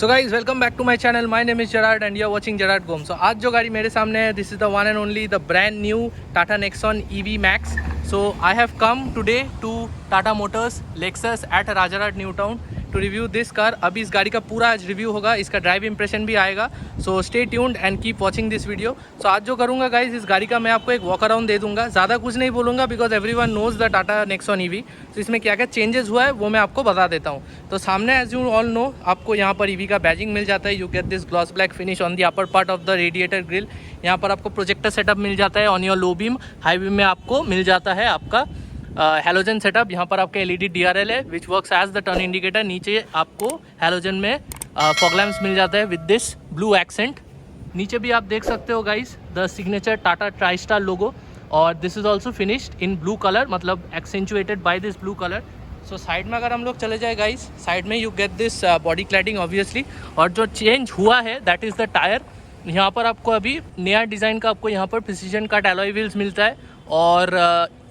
So guys welcome back to my channel. My name is Gerard and you are watching Gerard गोम. So आज जो गाड़ी मेरे सामने है, this is the one and only the brand new Tata Nexon EV max. So I have come today to Tata Motors Lexus at Rajarhat New Town to review this car. अभी इस गाड़ी का पूरा आज रिव्यू होगा, इसका ड्राइव इंप्रेशन भी आएगा. So stay tuned and keep watching this video. So आज जो करूँगा गाइज, इस गाड़ी का मैं आपको एक वॉक अराउंड दे दूंगा. ज़्यादा कुछ नहीं बोलूँगा because everyone knows the Tata Nexon EV. तो इसमें क्या क्या चेंजेस हुआ है वो मैं आपको बता देता हूँ. तो सामने एज यू ऑल नो आपको यहाँ पर EV का बैजिंग मिल जाता है. You get this gloss black finish on the upper part of the radiator grille. यहाँ पर आपको प्रोजेक्टर सेटअप मिल जाता है on your low beam. High beam में आपको मिल जाता है आपका हेलोजन सेटअप. यहाँ पर आपका LED DRL है which works as the turn indicator. नीचे आपको हेलोजन में फॉग लैम्प्स मिल जाता है विद दिस ब्लू एक्सेंट. नीचे भी आप देख सकते हो guys the signature Tata tristar logo. और this is also finished in blue colour, मतलब accentuated by this blue colour. So side में अगर हम लोग चले जाए गाइस, साइड में you get this body cladding obviously. और जो चेंज हुआ है दैट इज़ द टायर. यहाँ पर आपको अभी नया डिज़ाइन का आपको यहाँ पर प्रिसीजन कट एलॉय व्हील्स मिलता है. और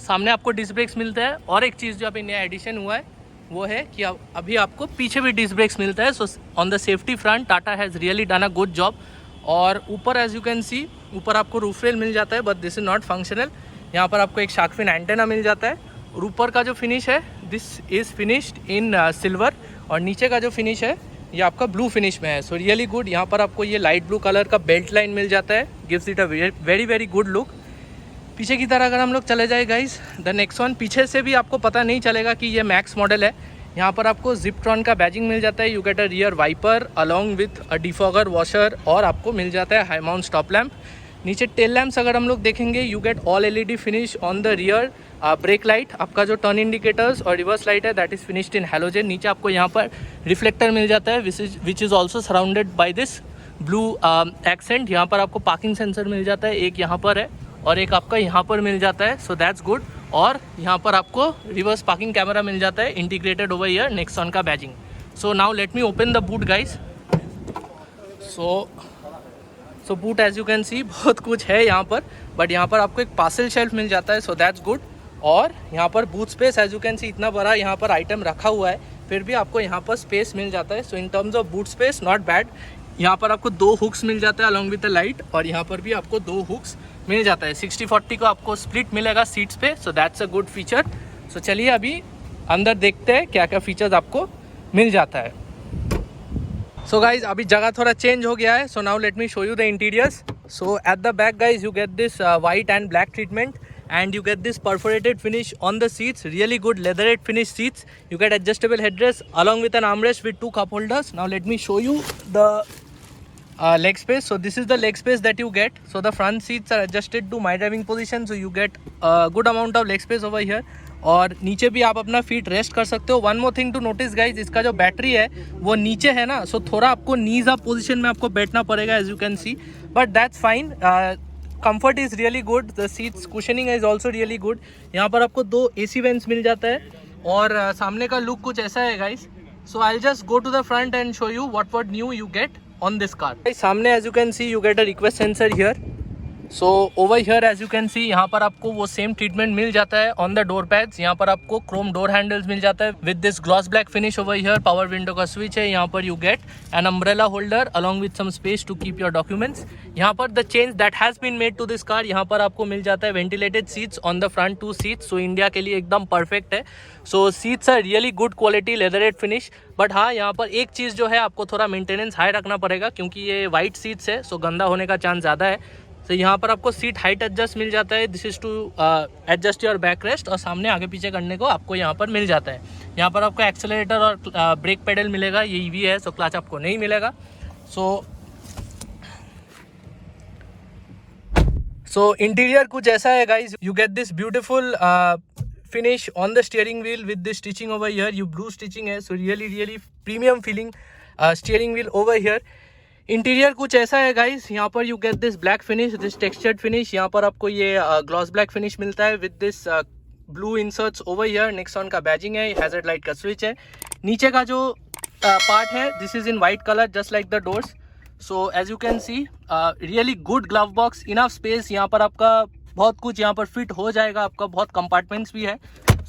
सामने आपको डिस्क ब्रेक्स मिलता है. और एक चीज़ जो अभी नया एडिशन हुआ है वो है कि अभी आपको पीछे भी डिस्क ब्रेक्स मिलता है. So on the safety front Tata has really done a good job. और ऊपर एज यू कैन सी ऊपर आपको रूफ रेल मिल जाता है but this is not functional. यहाँ पर आपको एक शार्क फिन एंटेना मिल जाता है. और ऊपर का जो फिनिश है this is finished in silver. और नीचे का जो फिनिश है ये आपका ब्लू फिनिश में है. So really good. यहाँ पर आपको ये लाइट ब्लू कलर का बेल्ट लाइन मिल जाता है, gives it a very very good look. पीछे की तरह अगर हम लोग चले जाए गाइस, द नेक्सॉन पीछे से भी आपको पता नहीं चलेगा कि ये मैक्स मॉडल है. यहाँ पर आपको जिपट्रॉन का बैजिंग मिल जाता है. You get a rear wiper along with a defogger washer. और आपको मिल जाता है हाई माउंट स्टॉप लैम्प. नीचे टेल लैम्प्स अगर हम लोग देखेंगे, you get all LED finish on the rear. Brake light, आपका जो टर्न इंडिकेटर्स और रिवर्स लाइट है that is finished in halogen. नीचे आपको यहाँ पर रिफ्लेक्टर मिल जाता है which is also surrounded by this blue accent. यहाँ पर आपको पार्किंग सेंसर मिल जाता है, एक यहाँ पर है और एक आपका यहाँ पर मिल जाता है. So that's good. और यहाँ पर आपको रिवर्स पार्किंग कैमरा मिल जाता है इंटीग्रेटेड ओवर ईयर नेक्सॉन का badging. So now let me open the boot guys. So boot as you can see बहुत कुछ है यहाँ पर. बट यहाँ पर आपको एक पार्सल शेल्फ मिल जाता है. So that's good. और यहाँ पर boot space as you can see इतना बड़ा यहाँ पर आइटम रखा हुआ है, फिर भी आपको यहाँ पर स्पेस मिल जाता है. So in terms of boot space not bad. यहाँ पर आपको 2 हुक्स मिल जाता है अलॉन्ग विद द लाइट. और यहाँ पर भी आपको 2 हुक्स मिल जाता है. 60-40 को आपको स्प्लिट मिलेगा सीट्स पे. So that's a good feature. So चलिए अभी अंदर देखते हैं क्या क्या फीचर्स आपको मिल जाता है. सो गाइज अभी जगह थोड़ा चेंज हो गया है. So now let me show you the interiors. So at the back guys you get this white and black treatment and you get this perforated finish on the seats, really good leatherette finish seats. You get adjustable headrest along with an armrest with 2 cup holders. Now let me show you the leg space. So this is the leg space that you get. So the front seats are adjusted to my driving position, so you get a good amount of leg space over here. और नीचे भी आप अपना feet rest कर सकते हो. One more thing to notice guys, इसका जो बैटरी है वो नीचे है ना, सो थोड़ा आपको नीज अप पोजिशन में आपको बैठना पड़ेगा as you can see. But that's fine. Comfort is really good. The seats cushioning is also really good. यहाँ पर आपको 2 AC वेंट्स मिल जाता है. और सामने का लुक कुछ ऐसा है guys. So I just go to the front and show you what new you get on this car. सामने as you can see you get a request sensor here. So over here as you can see यहाँ पर आपको वो same treatment मिल जाता है on the door pads. यहाँ पर आपको क्रोम डोर हैंडल्स मिल जाता है with this gloss black finish over here. Power window का स्विच है. यहाँ पर you get an umbrella holder along with some space to keep your documents. यहाँ पर the change that has been made to this car, यहाँ पर आपको मिल जाता है ventilated seats on the front 2 seats. So India के लिए एकदम परफेक्ट है. So seats are really good quality leatherette finish. But हाँ, यहाँ पर एक चीज़ जो है आपको थोड़ा मेंटेनेंस हाई रखना पड़ेगा क्योंकि ये वाइट सीट्स है. सो गंदा होने का चांस ज़्यादा है. तो यहाँ पर आपको सीट हाइट एडजस्ट मिल जाता है. This is to adjust your back rest. और सामने आगे पीछे करने को आपको यहाँ पर मिल जाता है. यहाँ पर आपको एक्सेलरेटर और ब्रेक पेडल मिलेगा. ये EV है सो क्लच आपको नहीं मिलेगा. सो इंटीरियर कुछ ऐसा है guys. You get this beautiful finish on the steering wheel with this stitching over here. You blue stitching है. So really premium feeling steering wheel over here. Interior कुछ ऐसा है गाइस. यहाँ पर you get this black finish, this textured finish. यहाँ पर आपको ये ग्लॉस ब्लैक फिनिश मिलता है with this blue inserts over here. Nexon का बैजिंग है. हैजर्ड लाइट का स्विच है. नीचे का जो पार्ट है this is in white colour just like the doors. So as you can see really good glove box, enough space. यहाँ पर आपका बहुत कुछ यहाँ पर फिट हो जाएगा. आपका बहुत कंपार्टमेंट्स भी है.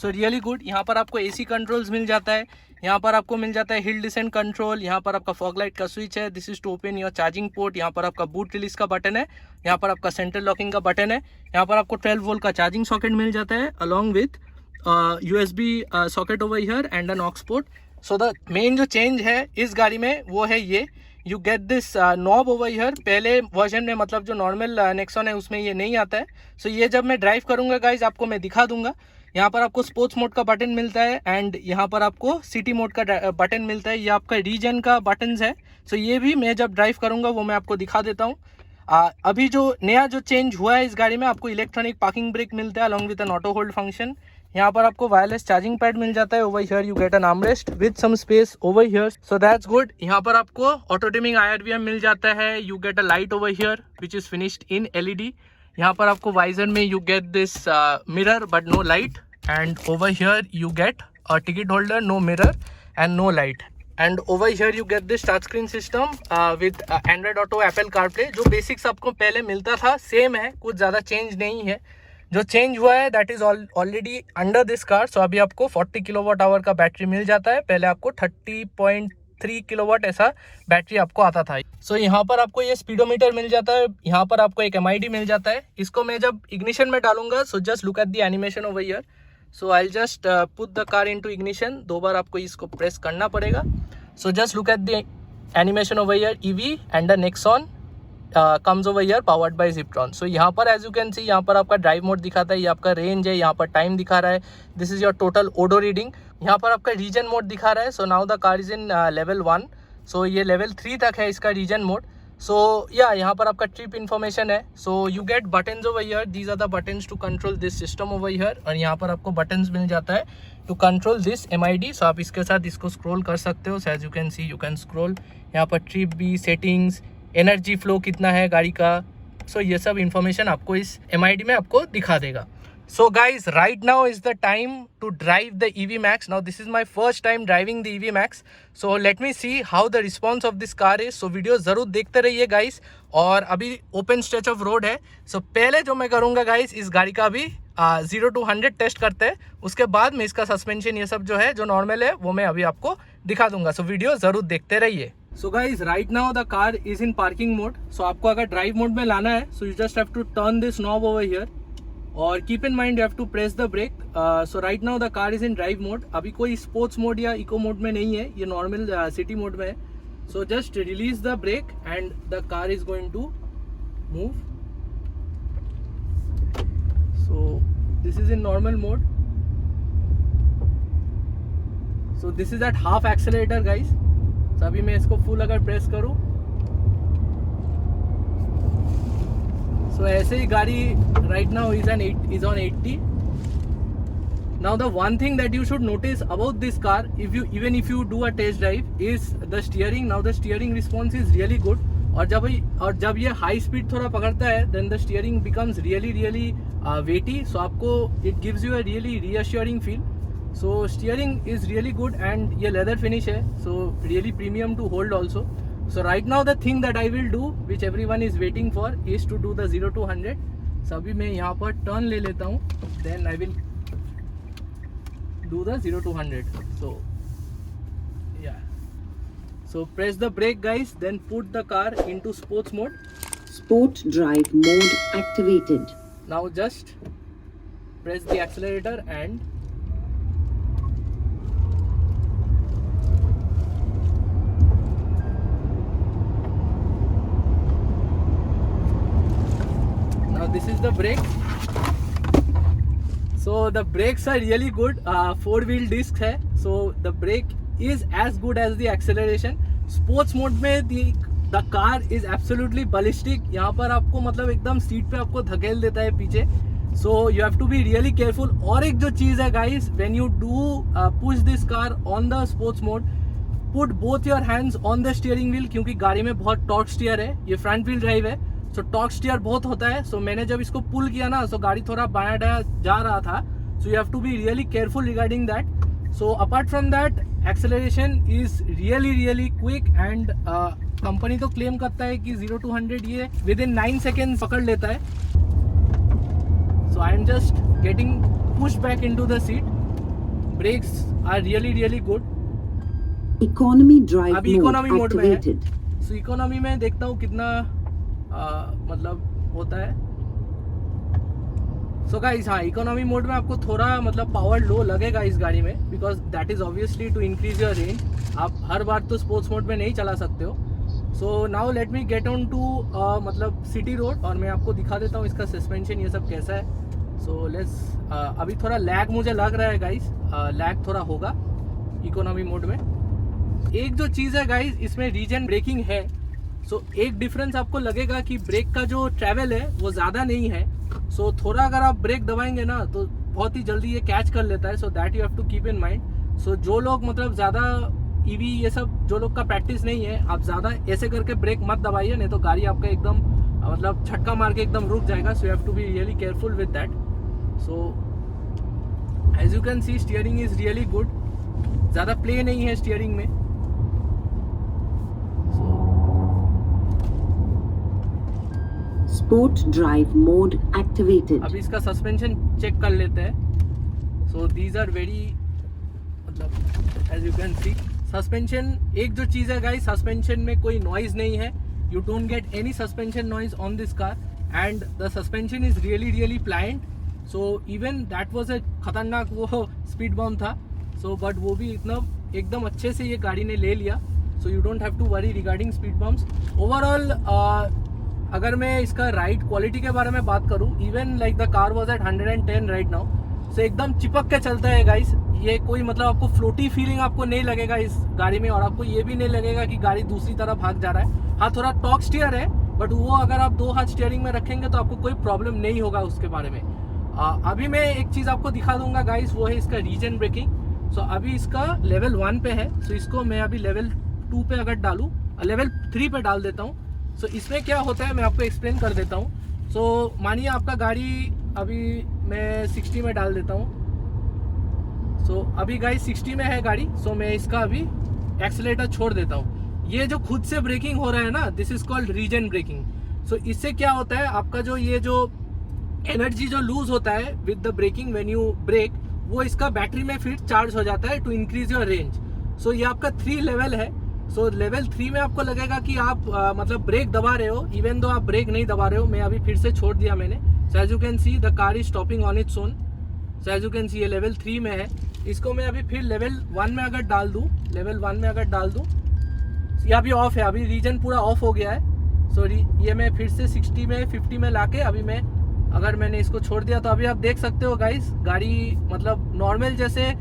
So really good. यहाँ पर आपको AC कंट्रोल्स मिल जाता है. यहाँ पर आपको मिल जाता है हिल डिसेंट कंट्रोल, यहाँ पर आपका फॉग लाइट का स्विच है, this is to open your charging port, यहाँ पर आपका बूट रिलीज का बटन है, यहाँ पर आपका सेंट्रल लॉकिंग का बटन है, यहाँ पर आपको 12 वोल्ट का चार्जिंग सॉकेट मिल जाता है along with USB socket over here and an ox port. So the main जो चेंज है इस गाड़ी में वो है ये, you get this knob over here. पहले वर्जन में मतलब जो नॉर्मल नेक्सॉन है उसमें ये नहीं आता है। सो ये जब मैं ड्राइव करूँगा गाइज आपको मैं दिखा दूंगा। यहाँ पर आपको स्पोर्ट्स मोड का बटन मिलता है एंड यहाँ पर आपको सिटी मोड का बटन मिलता है, ये आपका रीजन का बटन्स है। सो ये भी मैं जब ड्राइव करूँगा वो मैं आपको दिखा देता हूँ। अभी जो नया जो चेंज हुआ है इस गाड़ी में, आपको इलेक्ट्रॉनिक पार्किंग ब्रेक मिलता है along with an auto hold function. यहाँ पर आपको वायरलेस चार्जिंग पैड मिल जाता है। Over here you get an armrest with some space over here, so that's good. यहाँ पर आपको ऑटो डिमिंग IRVM मिल जाता है। You get a light over here which is finished in LED। यहाँ पर आपको वाइजर में you get this mirror but no light, and over here you get a ticket holder, no mirror and no light. And over here you get this touch screen system with Android auto, Apple CarPlay. जो basics आपको पहले मिलता था same है, कुछ ज़्यादा change नहीं है। जो चेंज हुआ है that is already under this car. So अभी आपको 40 किलोवाट आवर का बैटरी मिल जाता है, पहले आपको 30.3 किलोवाट ऐसा बैटरी आपको आता था। सो यहाँ पर आपको ये स्पीडोमीटर मिल जाता है, यहाँ पर आपको एक MID मिल जाता है। इसको मैं जब इग्निशन में डालूंगा, so just look at the animation over here. So I will just put the car into ignition, 2 बार आपको इसको प्रेस करना पड़ेगा। So just look at the animation over here, EV and the Nexon comes over here powered by Ziptron। So यहाँ पर as you can see यहाँ पर आपका drive mode दिखाता है, ये आपका रेंज है, यहाँ पर टाइम दिखा रहा है, this is your total odo reading. यहाँ पर आपका रीजन मोड दिखा रहा है। So now the car is in level 1। So ये level 3 तक है इसका रीजन मोड। सो या यहाँ पर आपका ट्रिप इन्फॉर्मेशन है। So you get buttons over here, these are the buttons to control this system over here. और यहाँ पर आपको बटन्स मिल जाता है टू कंट्रोल दिस MID। सो आप इसके साथ इसको स्क्रॉल कर सकते हो। So as you can see you can scroll, यहाँ पर ट्रिप भी, सेटिंग्स, एनर्जी फ्लो कितना है गाड़ी का। सो ये सब इंफॉर्मेशन आपको इस MID में आपको दिखा देगा। So guys right now is the time to drive the EV Max। Now this is my first time driving the EV Max। So let me see how the response of this car is. So video ज़रूर देखते रहिए guys. और अभी open stretch of road है। सो पहले जो मैं करूँगा गाइज, इस गाड़ी का अभी 0 to 100 टेस्ट करते हैं, उसके बाद में इसका सस्पेंशन ये सब जो है जो नॉर्मल है वो मैं अभी आपको दिखा दूंगा। सो वीडियो ज़रूर देखते रहिए। So guys right now the car is in parking mode. So आपको अगर ड्राइव मोड में लाना है, so you just have to turn this knob over here और keep in mind you have to press the brake. So right now the car is in drive mode. अभी कोई sports mode या eco mode में नहीं है, ये normal city mode में है। So just release the brake and the car is going to move. So this is in normal mode. So this is at half accelerator guys. तो अभी मैं इसको फुल अगर प्रेस करूं, सो ऐसे ही गाड़ी right now is on 80। Now the one thing that you should notice about this car, even if you do a test drive, is the steering. Now the steering response is really good. और जब ये high speed थोड़ा पकड़ता है, then the steering becomes really weighty. So आपको it gives you a really reassuring feel. So steering is really good and ये leather finish है, so really premium to hold also. So right now the thing that I will do, which everyone is waiting for, is to do the 0 to 100. So अभी मैं यहाँ पर turn ले लेता हूँ, then I will do the 0 to 100. So yeah, so press the brake guys, then put the car into sports mode. Sport drive mode activated. Now just press the accelerator and this is the brake. So the brakes are really good. 4-wheel disc है, so the brake is as good as the acceleration. Sports mode में the car is absolutely ballistic. यहाँ पर आपको मतलब एकदम seat पे आपको धकेल देता है पीछे। So you have to be really careful. और एक जो चीज़ है guys, when you do push this car on the sports mode, put both your hands on the steering wheel, क्योंकि गाड़ी में बहुत टॉर्क स्टीयर है, ये फ्रंट व्हील ड्राइव है। सो टॉर्क स्टीयर बहुत होता है। सो मैंने जब इसको पुल किया ना, सो गाड़ी थोड़ा बायां जा रहा था। So you have to be really careful regarding that. So apart from that acceleration is really quick and company तो क्लेम करता है कि 0 to 100 ये विद इन 9 सेकेंड्स पकड़ लेता है। So I am just getting push back into the seat. Brakes are really good Economy drive अभी mode economy mode में है। activated. सो इकोनॉमी में देखता हूँ कितना मतलब होता है। सो गाइस हाँ, इकोनॉमी मोड में आपको थोड़ा मतलब पावर लो लगेगा इस गाड़ी में, because that is obviously to increase your range. आप हर बार तो स्पोर्ट्स मोड में नहीं चला सकते हो। So now let me get on to मतलब सिटी रोड, और मैं आपको दिखा देता हूँ इसका सस्पेंशन ये सब कैसा है। सो लेट्स अभी थोड़ा लैग मुझे लग रहा है गाइस, लैग थोड़ा होगा इकोनॉमी मोड में। एक जो चीज़ है गाइस, इसमें रीजन ब्रेकिंग है। सो एक डिफरेंस आपको लगेगा कि ब्रेक का जो ट्रैवल है वो ज़्यादा नहीं है। सो थोड़ा अगर आप ब्रेक दबाएंगे ना तो बहुत ही जल्दी ये कैच कर लेता है। So that you have to keep in mind. So जो लोग मतलब ज़्यादा ईवी ये सब जो लोग का प्रैक्टिस नहीं है, आप ज़्यादा ऐसे करके ब्रेक मत दबाइए, नहीं तो गाड़ी आपका एकदम मतलब झटका मार के एकदम रुक जाएगा। So you have to be really careful with that. So as you can see steering is really good, ज़्यादा प्ले नहीं है स्टीयरिंग में। Sport drive mode activated. अभी इसका सस्पेंशन चेक कर लेते हैं। सो दीज आर वेरी मतलब as you can see suspension, एक जो चीज़ है गाइस, सस्पेंशन में कोई नॉइज नहीं है। You don't get any suspension noise on this car, and the suspension is really pliant. So even that was a खतरनाक वो स्पीड बम्प था। सो बट वो भी इतना एकदम अच्छे से ये गाड़ी ने ले लिया। So you don't have to worry regarding speed bumps. Overall अगर मैं इसका राइड क्वालिटी के बारे में बात करूँ, even like the car was at 110 right now. So एकदम चिपक के चलता है गाइस। ये कोई मतलब आपको फ्लोटी फीलिंग आपको नहीं लगेगा इस गाड़ी में, और आपको ये भी नहीं लगेगा कि गाड़ी दूसरी तरफ भाग जा रहा है। हाँ, थोड़ा टॉक स्टीयर है, बट वो अगर आप 2 हाथ स्टीयरिंग में रखेंगे तो आपको कोई प्रॉब्लम नहीं होगा उसके बारे में। अभी मैं एक चीज़ आपको दिखा दूंगा गाइस, वो है इसका रीजन ब्रेकिंग। सो अभी इसका लेवल 1 पे है। सो इसको मैं अभी लेवल 2 पे अगर डालूँ, लेवल 3 पे डाल देता हूँ। सो इसमें क्या होता है मैं आपको एक्सप्लेन कर देता हूँ। सो मानिए आपका गाड़ी अभी मैं 60 में डाल देता हूँ। सो अभी गाइस 60 में है गाड़ी। सो मैं इसका अभी एक्सीलरेटर छोड़ देता हूँ। ये जो खुद से ब्रेकिंग हो रहा है ना, this is called regen braking. So इससे क्या होता है, आपका जो ये जो एनर्जी जो लूज होता है with the braking when you brake, वो इसका बैटरी में फिर चार्ज हो जाता है to increase your range. So ये आपका 3 लेवल है। सो लेवल 3 में आपको लगेगा कि आप मतलब ब्रेक दबा रहे हो, इवन दो आप ब्रेक नहीं दबा रहे हो। मैं अभी फिर से छोड़ दिया मैंने। So as you can see the car is stopping on its own. So as you can see ये लेवल 3 में है। इसको मैं अभी फिर लेवल 1 में अगर डाल दूँ, लेवल 1 में अगर डाल दूँ, ये अभी ऑफ है, अभी रीजन पूरा ऑफ हो गया है। सॉरी, ये मैं फिर से 60 में 50 में लाके अभी मैं अगर मैंने इसको छोड़ दिया, तो अभी आप देख सकते हो गाइस, गाड़ी मतलब नॉर्मल जैसे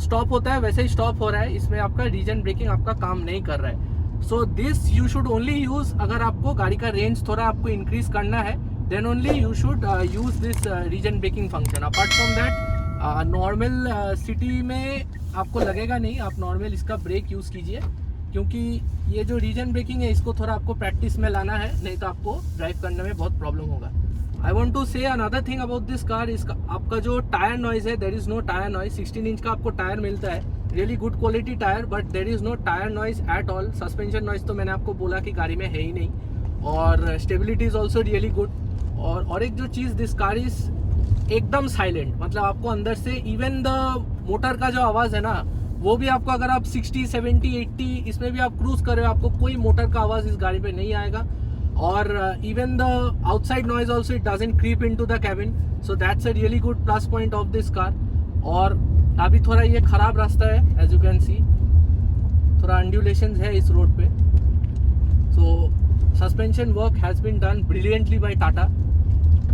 स्टॉप होता है वैसे ही स्टॉप हो रहा है। इसमें आपका रीजन ब्रेकिंग आपका काम नहीं कर रहा है। So this you should only use अगर आपको गाड़ी का रेंज थोड़ा आपको इंक्रीज करना है, then only you should use this regen braking function. Apart from that normal city में आपको लगेगा नहीं। आप नॉर्मल इसका ब्रेक यूज कीजिए, क्योंकि ये जो रीजन ब्रेकिंग है इसको थोड़ा आपको प्रैक्टिस में लाना है, नहीं तो आपको ड्राइव करने में बहुत प्रॉब्लम होगा। I want to say another thing about this car, इसका आपका जो टायर नॉइज है, there is no tyre noise. 16 inch का आपको टायर मिलता है, really good quality tyre, but there is no tyre noise at all. Suspension noise तो मैंने आपको बोला कि गाड़ी में है ही नहीं, और stability is also really good. और एक जो चीज़, दिस कार इज एकदम साइलेंट, मतलब आपको अंदर से इवन द मोटर का जो आवाज़ है ना, वो भी आपको अगर आप 60, 70, 80 इसमें भी आप क्रूज कर रहे हो, आपको कोई मोटर का आवाज़ इस गाड़ी पे नहीं आएगा। और even the outside noise also it doesn't creep into the cabin. So that's a really good plus point of this car. और अभी थोड़ा ये ख़राब रास्ता है, एज यू कैन सी थोड़ा अंडुलेशंस है इस रोड पे। So suspension work has been done brilliantly by Tata.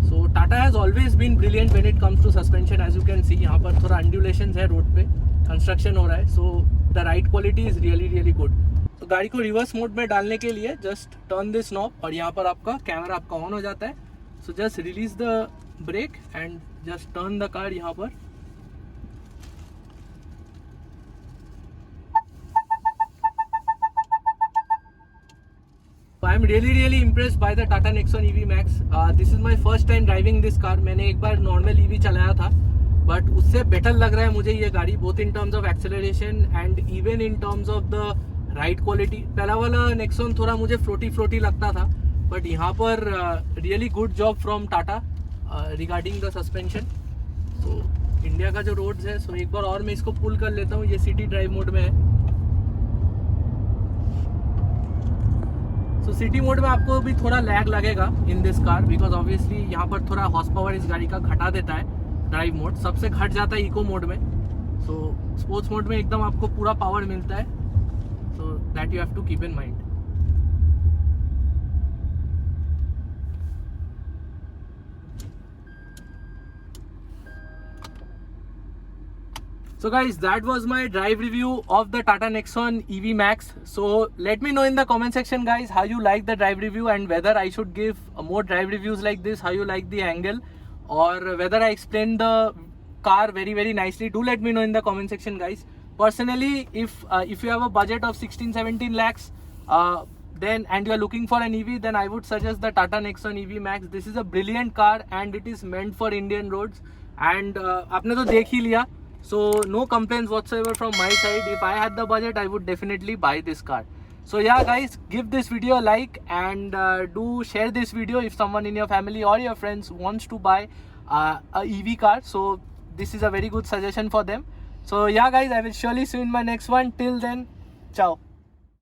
So Tata has always been brilliant when it comes to suspension. As you can see यहाँ पर थोड़ा अंडुलेशंस है रोड पे, कंस्ट्रक्शन हो रहा है। So the ride quality is really good. तो गाड़ी को रिवर्स मोड में डालने के लिए जस्ट टर्न दिस नॉब, और यहाँ पर आपका कैमरा आपका ऑन हो जाता है। So just release the brake and just turn the car यहाँ पर। I am really impressed by the Tata Nexon EV Max. This is my first time driving this car. मैंने एक बार नॉर्मल EV चलाया था, बट उससे बेटर लग रहा है मुझे ये गाड़ी, both in terms of acceleration and even in terms of the ride quality. पहला वाला नेक्सॉन थोड़ा मुझे फ्लोटी लगता था, बट यहाँ पर really good job from Tata regarding the suspension. तो इंडिया का जो रोड्स है, सो एक बार और मैं इसको पुल कर लेता हूँ, ये सिटी ड्राइव मोड में है। सो सिटी मोड में आपको भी थोड़ा लैग लगेगा in this car, because obviously यहाँ पर थोड़ा हॉर्स पावर इस गाड़ी का घटा देता है ड्राइव मोड, सबसे घट जाता है इको मोड में. सो स्पोर्ट्स मोड में एकदम आपको पूरा पावर मिलता है. So that you have to keep in mind. So guys, that was my drive review of the Tata Nexon EV Max. So let me know in the comment section guys how you like the drive review and whether I should give more drive reviews like this, how you like the angle, or whether I explained the car very nicely. Do let me know in the comment section guys. Personally, if you have a budget of 16-17 lakhs then and you are looking for an EV, then I would suggest the Tata Nexon EV Max. This is a brilliant car and it is meant for Indian roads. And आपने तो देख ही लिया. So no complaints whatsoever from my side. If I had the budget, I would definitely buy this car. So yeah guys, give this video a like and do share this video if someone in your family or your friends wants to buy a EV car. So this is a very good suggestion for them. So yeah guys, I will surely see you in my next one. Till then, ciao.